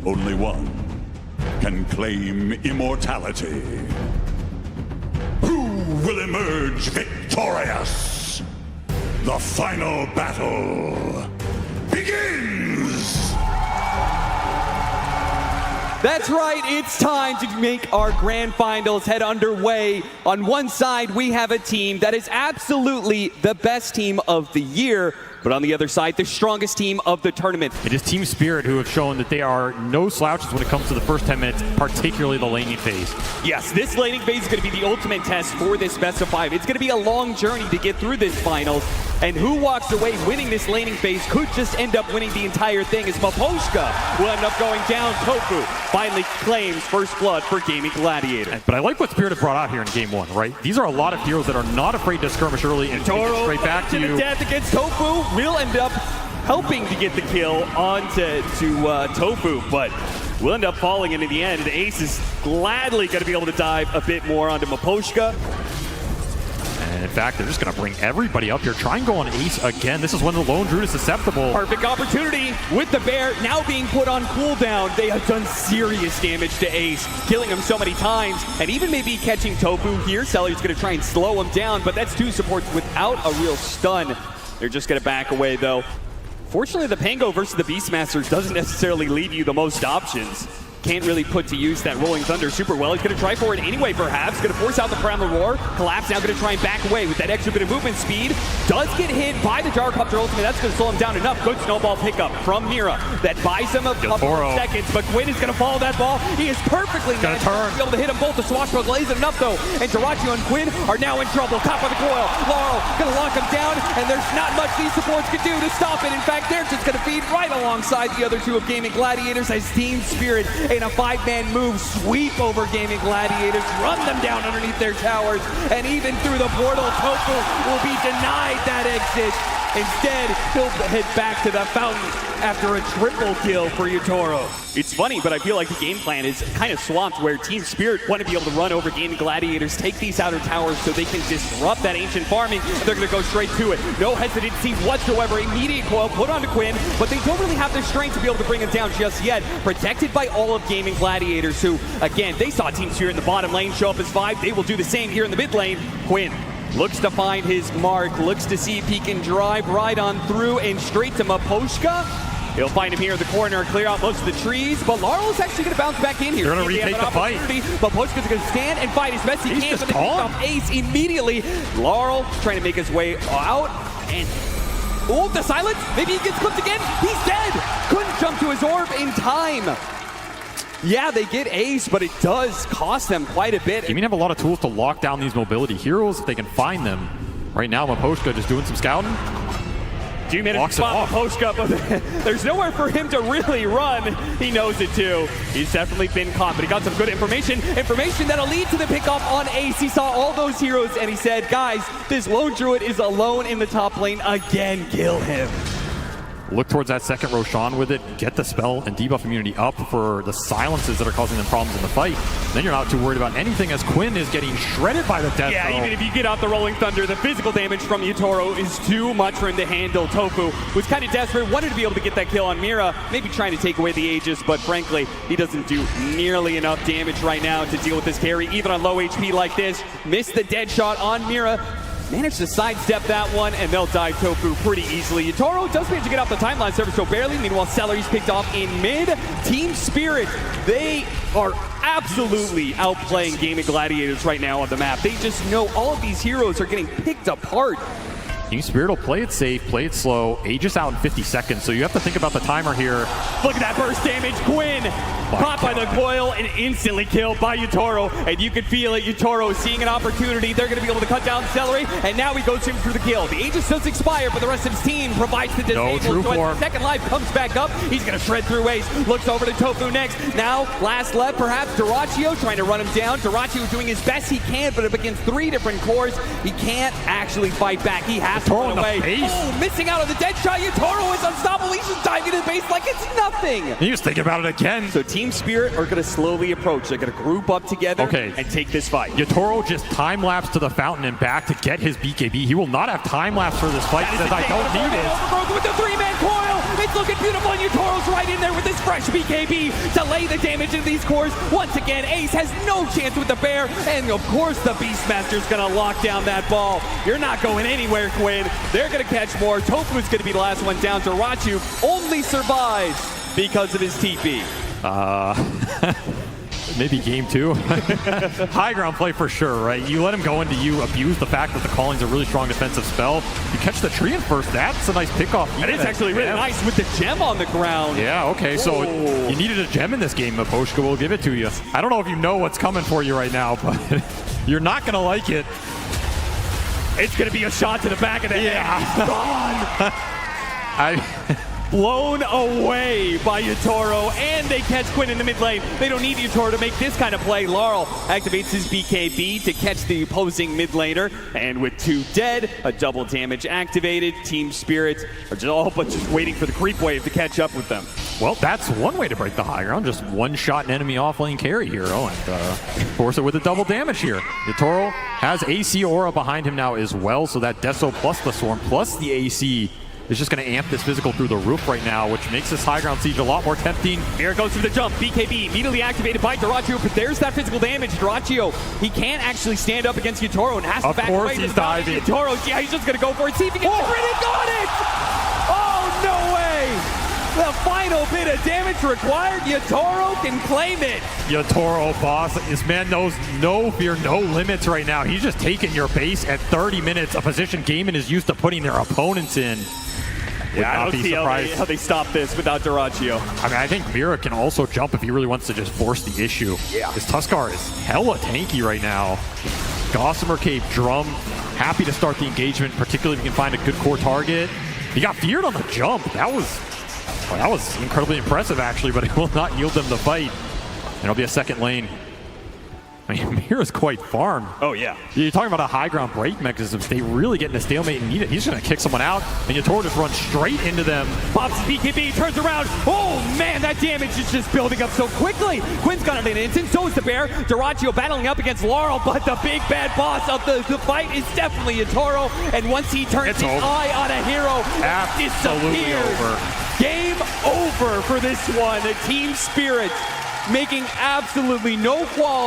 Only one can claim immortality. Who will emerge victorious? The final battle begins! That's right, it's time to make our grand finals head underway. On one side, we have a team that is absolutely the best team of the year, but on the other side, the strongest team of the tournament. It is Team Spirit who have shown that they are no slouches when it comes to the first 10 minutes, particularly the laning phase. Yes, this laning phase is going to be the ultimate test for this best of 5. It's going to be a long journey to get through this finals, and who walks away winning this laning phase could just end up winning the entire thing, as Miposhka will end up going down. Tofu finally claims first blood for GAIMIN GLADIATORS. But I like what Spirit have brought out here in game 1, right? These are a lot of heroes that are not afraid to skirmish early and take it straight back to you. Death against Tofu will end up helping to get the kill onto Tofu, but will end up falling into the end. Ace is gladly going to be able to dive a bit more onto Miposhka. And in fact, they're just going to bring everybody up here. Try and go on Ace again. This is when the Lone Druid is susceptible. Perfect opportunity with the bear now being put on cooldown. They have done serious damage to Ace, killing him so many times, and even maybe catching Tofu here. Seller's going to try and slow him down, but that's two supports without a real stun. They're just going to back away, though. Fortunately, the Pango versus the Beastmaster doesn't necessarily leave you the most options. Can't really put to use that Rolling Thunder super well. He's going to try for it anyway, perhaps. Going to force out the Primal Roar. Collapse now going to try and back away with that extra bit of movement speed. Does get hit by the Gyrocopter ultimate. That's going to slow him down enough. Good snowball pickup from Mira. That buys him a couple of seconds, but Quinn is going to follow that ball. He is perfectly matched to be able to hit them both. The swashbuckle isn't enough, though. And Jirachi and Quinn are now in trouble. Caught by the coil. Laurel going to lock him down, and there's not much these supports can do to stop it. In fact, they're just going to feed right alongside the other two of GAIMIN GLADIATORS as Team Spirit in a 5-man move sweep over GAIMIN GLADIATORS, run them down underneath their towers, and even through the portal, Tofu will be denied that exit. Instead, he'll head back to the fountain after a triple kill for Yatoro. It's funny, but I feel like the game plan is kind of swamped where Team Spirit want to be able to run over GAIMIN GLADIATORS, take these outer towers so they can disrupt that ancient farming. They're going to go straight to it. No hesitancy whatsoever. Immediate coil put onto Quinn, but they don't really have the strength to be able to bring him down just yet. Protected by all of GAIMIN GLADIATORS, who, again, they saw Team Spirit in the bottom lane show up as 5. They will do the same here in the mid lane. Quinn looks to find his mark, looks to see if he can drive right on through and straight to Miposhka. He'll find him here in the corner, clear out most of the trees, but Laurel is actually going to bounce back in here. They're going to retake the fight. Miposhka's going to stand and fight as best he can, but they pick off Ace immediately. Laurel trying to make his way out, and oh, the silence, maybe he gets clipped again. He's dead. Couldn't jump to his orb in time. Yeah, they get Ace, but it does cost them quite a bit. GAIMIN have a lot of tools to lock down these mobility heroes if they can find them. Right now, Miposhka just doing some scouting. 2 minutes to spot Miposhka, but there's nowhere for him to really run. He knows it too. He's definitely been caught, but he got some good information that'll lead to the pickoff on Ace. He saw all those heroes and he said, guys, this Lone Druid is alone in the top lane again. Kill him. Look towards that second Roshan with it, get the spell and debuff immunity up for the silences that are causing them problems in the fight. Then you're not too worried about anything as Quinn is getting shredded by the death throw. Even if you get out the Rolling Thunder, the physical damage from Yatoro is too much for him to handle. Tofu was kind of desperate, wanted to be able to get that kill on Mira, maybe trying to take away the Aegis, but frankly, he doesn't do nearly enough damage right now to deal with this carry, even on low HP like this. Missed the dead shot on Mira. Managed to sidestep that one, and they'll dive Tofu pretty easily. Yatoro does manage to get off the timeline server so barely. Meanwhile, Celery's picked off in mid. Team Spirit, they are absolutely outplaying GAIMIN GLADIATORS right now on the map. They just know all of these heroes are getting picked apart. Team Spirit will play it safe, play it slow. Aegis out in 50 seconds, so you have to think about the timer here. Look at that burst damage. Quinn caught by the coil and instantly killed by Yatoro. And you can feel it. Yatoro is seeing an opportunity. They're going to be able to cut down Celery, and now he goes in through the kill. The Aegis does expire, but the rest of his team provides the disable. So as the second life comes back up, he's going to shred through Ace. Looks over to Tofu next. Now, last left, perhaps Durachio trying to run him down. Durachio doing his best he can, but up against 3 different cores, he can't actually fight back. He has to run away. Oh, missing out on the dead shot. Yatoro is unstoppable. He's just diving to the base like it's nothing. He was thinking about it again. So Team Spirit are going to slowly approach. They're going to group up together and take this fight. Yatoro just time-lapse to the fountain and back to get his BKB. He will not have time-lapse for this fight because I don't need it. Overgrowth with the 3-man coil. It's looking beautiful, and Yatoro's right in there with his fresh BKB to lay the damage into these cores. Once again, Ace has no chance with the bear, and of course the Beastmaster's gonna lock down that ball. You're not going anywhere, Quinn. They're gonna catch more. Tofu's gonna be the last one down. Darachu only survives because of his TP. Maybe game 2. High ground play for sure, right? You let him go into you, abuse the fact that the calling's a really strong defensive spell. You catch the Treant first, that's a nice pickoff. That is actually really nice with the gem on the ground. Yeah, okay, so you needed a gem in this game, Maposhka will give it to you. I don't know if you know what's coming for you right now, but you're not gonna like it. It's gonna be a shot to the back of the head. He's gone. Blown away by Yatoro, and they catch Quinn in the mid lane. They don't need Yatoro to make this kind of play. Laurel activates his BKB to catch the opposing mid laner, and with 2 dead, a double damage activated. Team Spirit are just all but just waiting for the creep wave to catch up with them. Well, that's one way to break the high ground. Just one-shot an enemy off-lane carry hero, and force it with a double damage here. Yatoro has AC aura behind him now as well, so that Deso plus the Swarm plus the AC is just going to amp this physical through the roof right now, which makes this high ground siege a lot more tempting. Here it goes for the jump. BKB immediately activated by Darachu, but there's that physical damage. Darachu, he can't actually stand up against Yatoro and has to back away. Of course he's diving. Yatoro, yeah, he's just going to go for it. See if he can get it. Got it! Oh, no way! The final bit of damage required. Yatoro can claim it. Yatoro, boss. This man knows no fear, no limits right now. He's just taking your base at 30 minutes, a position GAIMIN is used to putting their opponents in. Yeah, I don't see how they stop this without Darachu. I mean, I think Mira can also jump if he really wants to just force the issue. Yeah. His Tuskar is hella tanky right now. Gossamer Cape Drum, happy to start the engagement, particularly if you can find a good core target. He got feared on the jump. That was incredibly impressive, actually, but it will not yield them the fight. And it'll be a second lane. I mean, Mira's quite farmed. Oh, yeah. You're talking about a high ground break mechanism. They really get in a stalemate and need it. He's going to kick someone out, and Yatoro just runs straight into them. Pops BKB, turns around. Oh, man, that damage is just building up so quickly. Quinn's got it in an instant. So is the bear. Darachu battling up against Laurel, but the big bad boss of the fight is definitely Yatoro. And once he turns his eye on a hero, absolutely over. Game over for this one. The Team Spirit making absolutely no qualms.